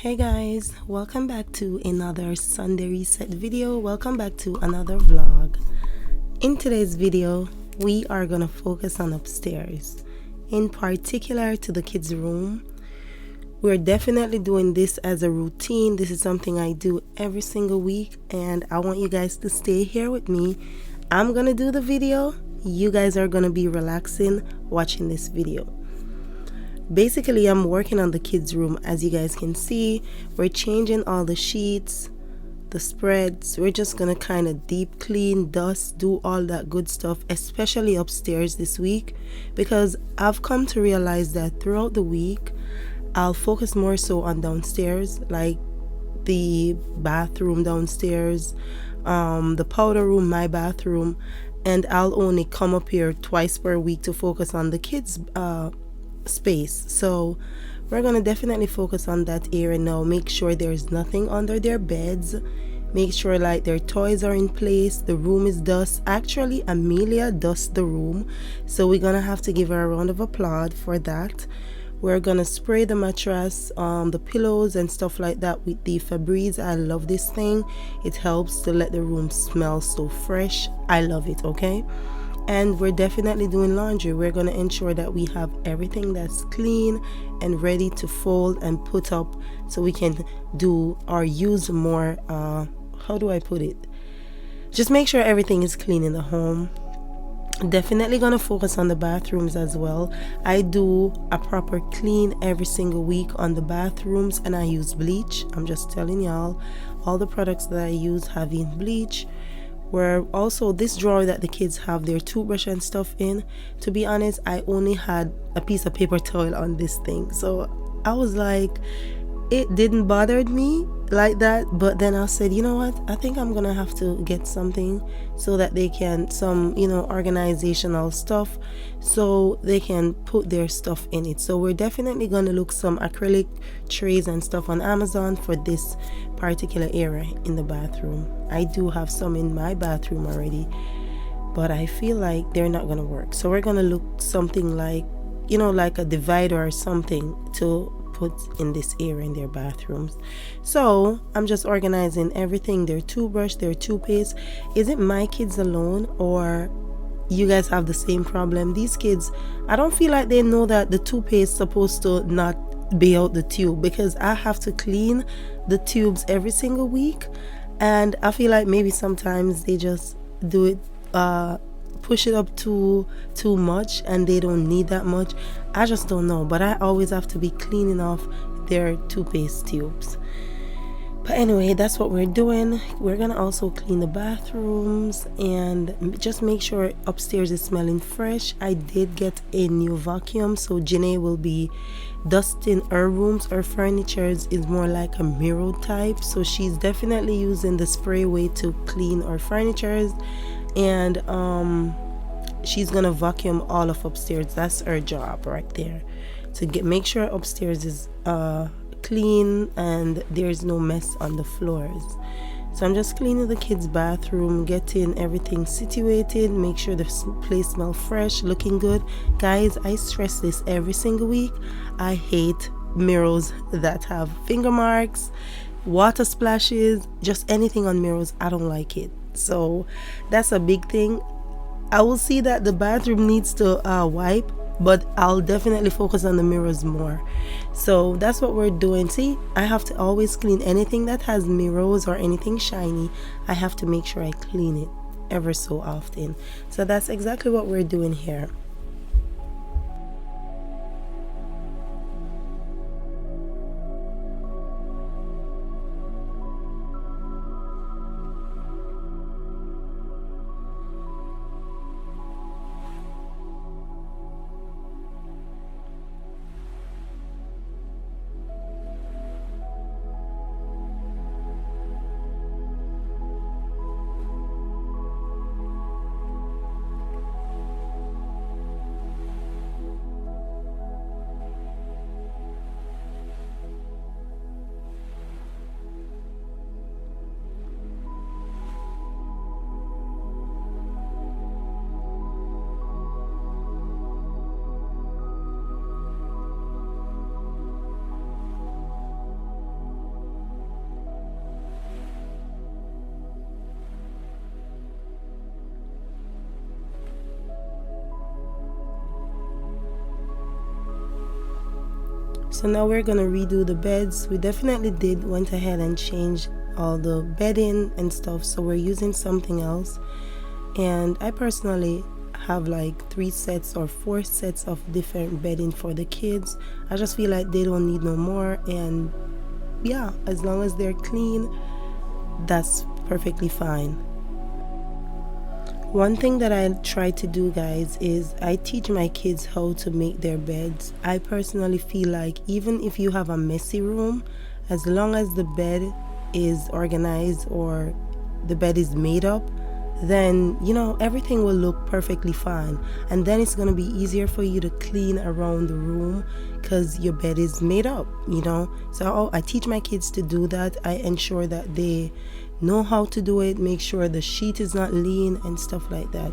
Hey guys, welcome back to another Sunday reset video. Welcome back to another vlog. In today's video, we are gonna focus on upstairs, in particular to the kids' room. We're definitely doing this as a routine. This is something I do every single week, and I want you guys to stay here with me. I'm gonna do the video. You guys are gonna be relaxing watching this video. Basically, I'm working on the kids' room. As you guys can see, we're changing all the sheets, the spreads. We're just gonna kind of deep clean, dust, do all that good stuff, especially upstairs this week, because I've come to realize that throughout the week I'll focus more so on downstairs, like the bathroom downstairs, the powder room, my bathroom, and I'll only come up here twice per week to focus on the kids' space. So we're gonna definitely focus on that area now. Make sure there's nothing under their beds, make sure like their toys are in place, the room is dust. Actually, Amelia dust the room, so we're gonna have to give her a round of applause for that. We're gonna spray the mattress, the pillows and stuff like that with the Febreze. I love this thing. It helps to let the room smell so fresh. I love it. Okay, and we're definitely doing laundry. We're going to ensure that we have everything that's clean and ready to fold and put up, so we can do or use more, how do I put it, just make sure everything is clean in the home. Definitely going to focus on the bathrooms as well. I do a proper clean every single week on the bathrooms, and I use bleach. I'm just telling y'all, all the products that I use have in bleach. Where also this drawer that the kids have their toothbrush and stuff in, to be honest, I only had a piece of paper towel on this thing, so I was like, it didn't bother me like that. But then I said, you know what, I think I'm gonna have to get something so that they can, some organizational stuff, so they can put their stuff in it. So we're definitely gonna look some acrylic trays and stuff on Amazon for this particular area in the bathroom. I do have some in my bathroom already, but I feel like they're not gonna work, so we're gonna look something like like a divider or something to put in this area in their bathrooms. So I'm just organizing everything, their toothbrush, their toothpaste. Is it my kids alone, or you guys have the same problem? These kids, I don't feel like they know that the toothpaste is supposed to not be out the tube, because I have to clean the tubes every single week, and I feel like maybe sometimes they just do it, push it up too much, and they don't need that much. I just don't know, but I always have to be cleaning off their toothpaste tubes. But anyway, that's what we're doing. We're gonna also clean the bathrooms and just make sure upstairs is smelling fresh. I did get a new vacuum, so Janae will be dusting her rooms. Her furniture is more like a mirror type, so she's definitely using the spray way to clean her furniture, and she's gonna vacuum all of upstairs. That's her job right there, to make sure upstairs is clean and there's no mess on the floors. So I'm just cleaning the kids' bathroom, getting everything situated, make sure the place smells fresh, looking good. Guys, I stress this every single week. I hate mirrors that have finger marks, water splashes, just anything on mirrors. I don't like it. So that's a big thing. I will see that the bathroom needs to wipe, but I'll definitely focus on the mirrors more. So that's what we're doing. See, I have to always clean anything that has mirrors or anything shiny. I have to make sure I clean it ever so often. So that's exactly what we're doing here. So now we're gonna redo the beds. We definitely went ahead and changed all the bedding and stuff, so we're using something else. And I personally have like 3 sets or 4 sets of different bedding for the kids. I just feel like they don't need no more, and yeah, as long as they're clean, that's perfectly fine. One thing that I try to do, guys, is I teach my kids how to make their beds. I personally feel like even if you have a messy room, as long as the bed is organized or the bed is made up, then everything will look perfectly fine, and then it's going to be easier for you to clean around the room because your bed is made up. So I teach my kids to do that. I ensure that they know how to do it, make sure the sheet is not lean and stuff like that.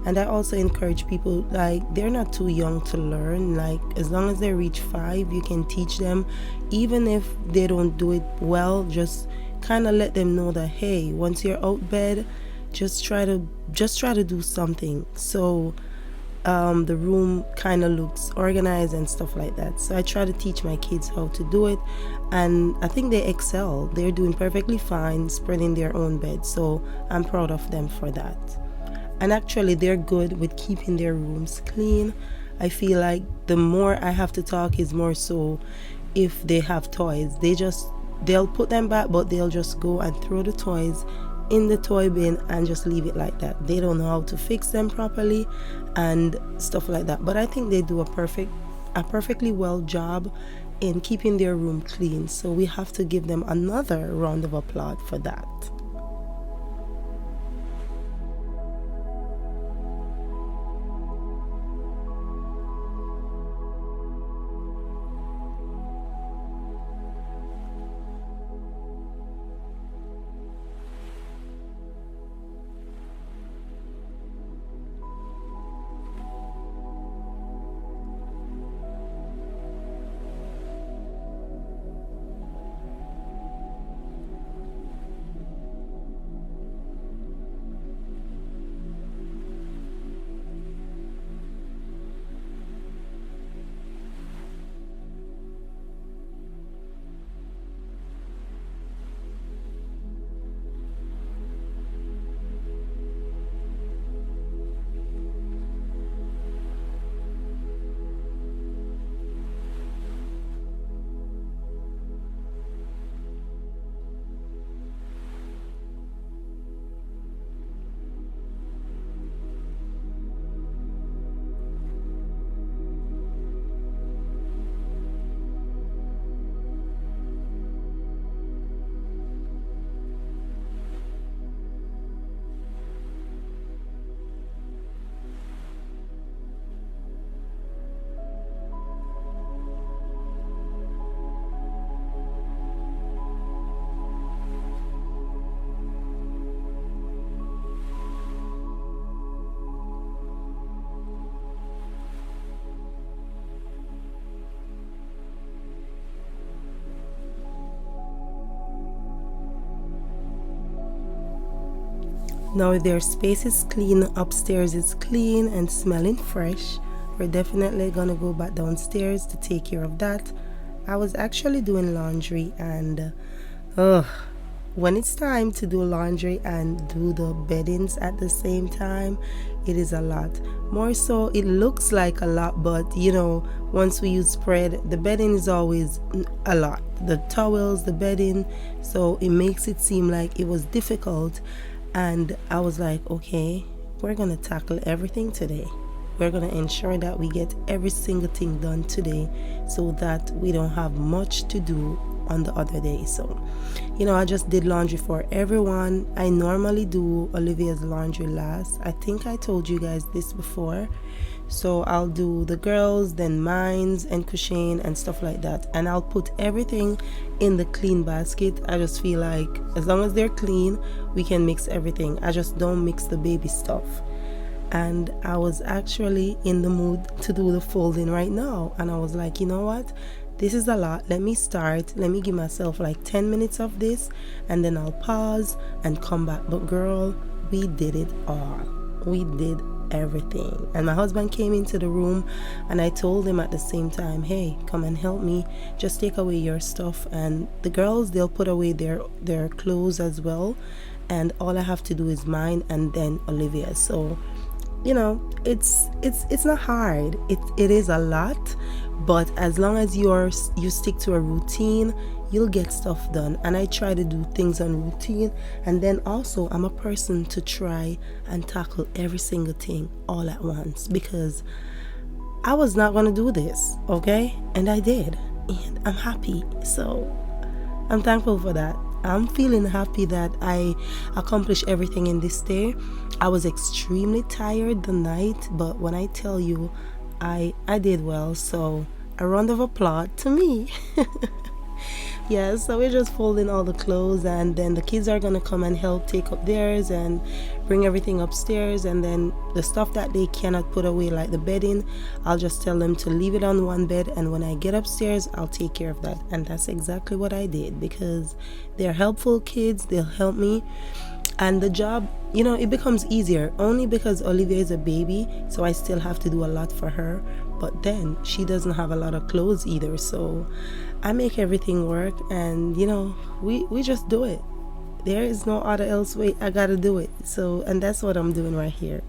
And I also encourage people, like, they're not too young to learn. Like, as long as they reach 5, you can teach them. Even if they don't do it well, just kind of let them know that, hey, once you're out bed, just try to do something so the room kind of looks organized and stuff like that. So I try to teach my kids how to do it, and I think they excel. They're doing perfectly fine spreading their own bed, so I'm proud of them for that. And actually, they're good with keeping their rooms clean. I feel like the more I have to talk is more so if they have toys, they'll put them back, but they'll just go and throw the toys in the toy bin and just leave it like that. They don't know how to fix them properly and stuff like that. But I think they do a perfectly well job in keeping their room clean. So we have to give them another round of applause for that. Now their space is clean, upstairs is clean and smelling fresh. We're definitely gonna go back downstairs to take care of that. I was actually doing laundry, and when it's time to do laundry and do the beddings at the same time, it is a lot. More so, it looks like a lot, but once we use spread, the bedding is always a lot. The towels, the bedding, so it makes it seem like it was difficult. And I was like, okay, we're gonna tackle everything today. We're gonna ensure that we get every single thing done today so that we don't have much to do on the other day. So, I just did laundry for everyone. I normally do Olivia's laundry last. I think I told you guys this before. So I'll do the girls, then mines and Kushane and stuff like that. And I'll put everything in the clean basket. I just feel like as long as they're clean, we can mix everything. I just don't mix the baby stuff. And I was actually in the mood to do the folding right now. And I was like, you know what? This is a lot. Let me start. Let me give myself like 10 minutes of this, and then I'll pause and come back. But girl, we did it all. We did everything. And my husband came into the room, and I told him at the same time, hey, come and help me, just take away your stuff. And the girls, they'll put away their clothes as well, and all I have to do is mine and then Olivia's. So it's not hard. It is a lot, but as long as you stick to a routine, you'll get stuff done. And I try to do things on routine, and then also I'm a person to try and tackle every single thing all at once, because I was not going to do this, okay? And I did, and I'm happy. So I'm thankful for that. I'm feeling happy that I accomplished everything in this day. I was extremely tired the night, but when I tell you, I did well. So a round of applause to me. Yeah, so we're just folding all the clothes, and then the kids are gonna come and help take up theirs and bring everything upstairs. And then the stuff that they cannot put away, like the bedding, I'll just tell them to leave it on one bed, and when I get upstairs, I'll take care of that. And that's exactly what I did, because they're helpful kids. They'll help me, and the job, it becomes easier only because Olivia is a baby, so I still have to do a lot for her. But then she doesn't have a lot of clothes either, so I make everything work. And we just do it. There is no other else way. I gotta do it. So, and that's what I'm doing right here.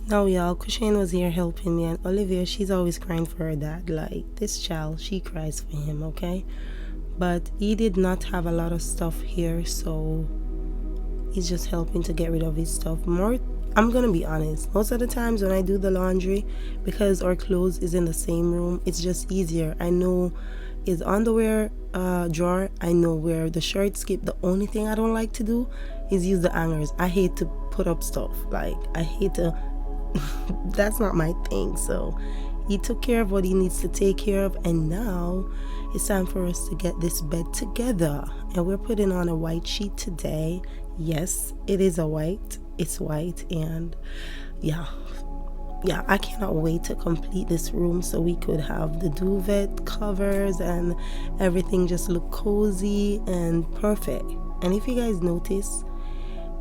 Now, y'all, Kushane was here helping me, and Olivia, she's always crying for her dad. Like, this child, she cries for him, okay? But he did not have a lot of stuff here, so he's just helping to get rid of his stuff. I'm gonna be honest, most of the times when I do the laundry, because our clothes is in the same room, it's just easier. I know his underwear drawer, I know where the shirts skip. The only thing I don't like to do is use the hangers. I hate to put up stuff. Like, I hate to that's not my thing. So he took care of what he needs to take care of, and now it's time for us to get this bed together. And we're putting on a white sheet today. Yes, it is it's white, and yeah, I cannot wait to complete this room so we could have the duvet covers and everything just look cozy and perfect. And if you guys notice,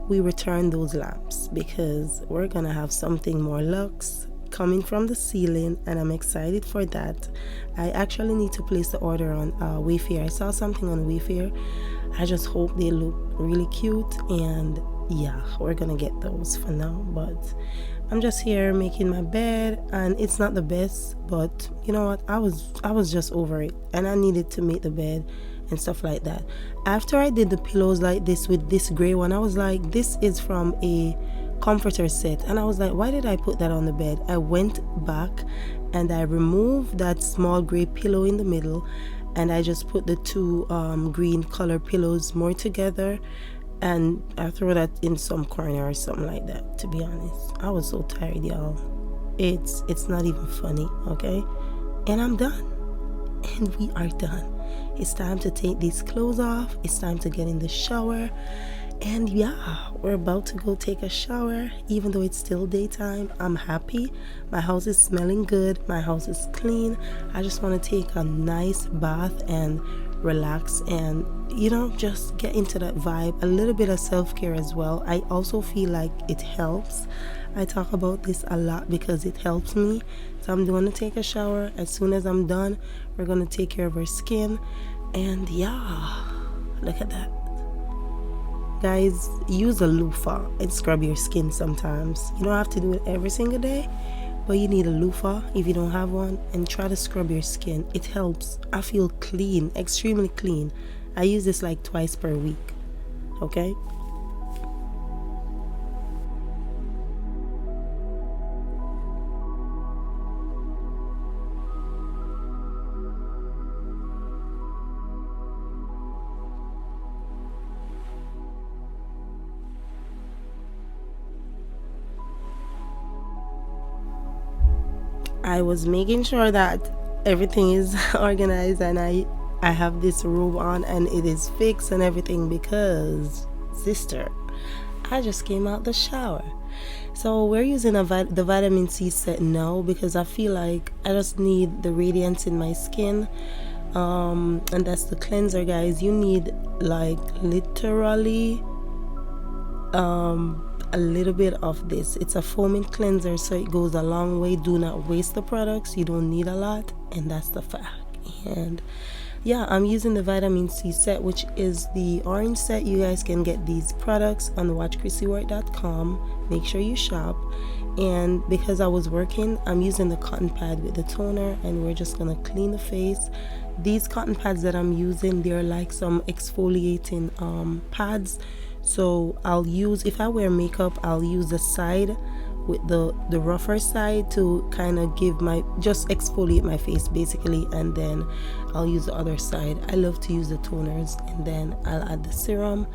we returned those lamps because we're gonna have something more luxe coming from the ceiling, and I'm excited for that. I actually need to place the order on Wayfair. I saw something on Wayfair. I just hope they look really cute, and yeah, we're gonna get those for now. But I'm just here making my bed, and it's not the best, but you know what, I was just over it, and I needed to make the bed and stuff like that. After I did the pillows like this with this gray one, I was like, this is from a comforter set, and I was like, why did I put that on the bed? I went back and I removed that small gray pillow in the middle, and I just put the two green color pillows more together, and I throw that in some corner or something like that. To be honest, I was so tired, y'all. It's not even funny, okay? And I'm done, and we are done. It's time to take these clothes off. It's time to get in the shower. And yeah, we're about to go take a shower. Even though it's still daytime, I'm happy. My house is smelling good. My house is clean. I just want to take a nice bath and relax and, you know, just get into that vibe. A little bit of self-care as well. I also feel like it helps. I talk about this a lot because it helps me. So I'm going to take a shower. As soon as I'm done, we're going to take care of our skin. And yeah, look at that. Guys, use a loofah and scrub your skin sometimes. You don't have to do it every single day, but you need a loofah if you don't have one, and try to scrub your skin. It helps. I feel clean, extremely clean. I use this like twice per week, okay? I was making sure that everything is organized, and I have this robe on and it is fixed and everything because, sister, I just came out the shower. So we're using the vitamin C set now because I feel like I just need the radiance in my skin, and that's the cleanser, guys. You need like literally a little bit of this. It's a foaming cleanser, so it goes a long way. Do not waste the products. You don't need a lot, and that's the fact. And yeah, I'm using the vitamin C set, which is the orange set. You guys can get these products on watchcrissyartwork.com. Make sure you shop. And because I was working, I'm using the cotton pad with the toner, and we're just gonna clean the face. These cotton pads that I'm using, they're like some exfoliating pads. So I'll use, if I wear makeup, I'll use the side with the rougher side to kind of give just exfoliate my face basically, and then I'll use the other side. I love to use the toners, and then I'll add the serum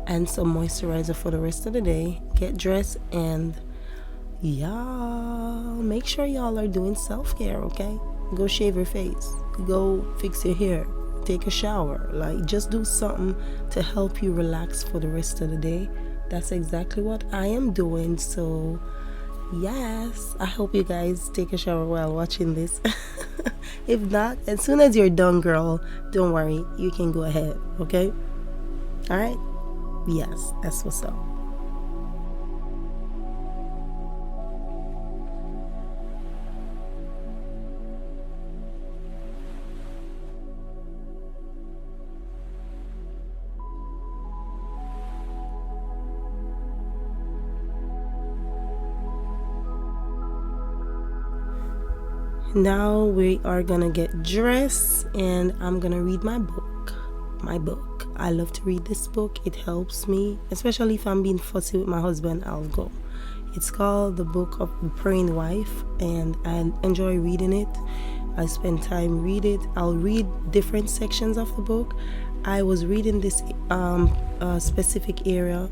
and some moisturizer for the rest of the day. Get dressed, and yeah, make sure y'all are doing self-care, okay? Go shave your face, go fix your hair, take a shower, like just do something to help you relax for the rest of the day. That's exactly what I am doing. So yes, I hope you guys take a shower while watching this. If not, as soon as you're done, girl, don't worry, you can go ahead, okay? All right, yes, that's what's up. Now we are gonna get dressed, and I'm gonna read my book. I love to read this book. It helps me, especially if I'm being fussy with my husband. I'll go. It's called The Book of the Praying Wife, and I enjoy reading it. I spend time read it. I'll read different sections of the book. I was reading this specific area,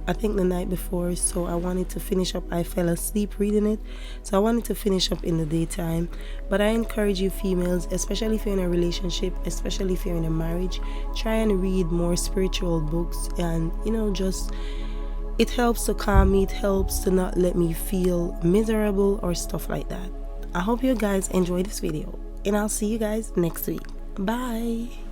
I think the night before, so I wanted to finish up. I fell asleep reading it, so I wanted to finish up in the daytime. But I encourage you females, especially if you're in a relationship, especially if you're in a marriage, try and read more spiritual books, and you know, just it helps to calm me. It helps to not let me feel miserable or stuff like that. I hope you guys enjoy this video, and I'll see you guys next week. Bye.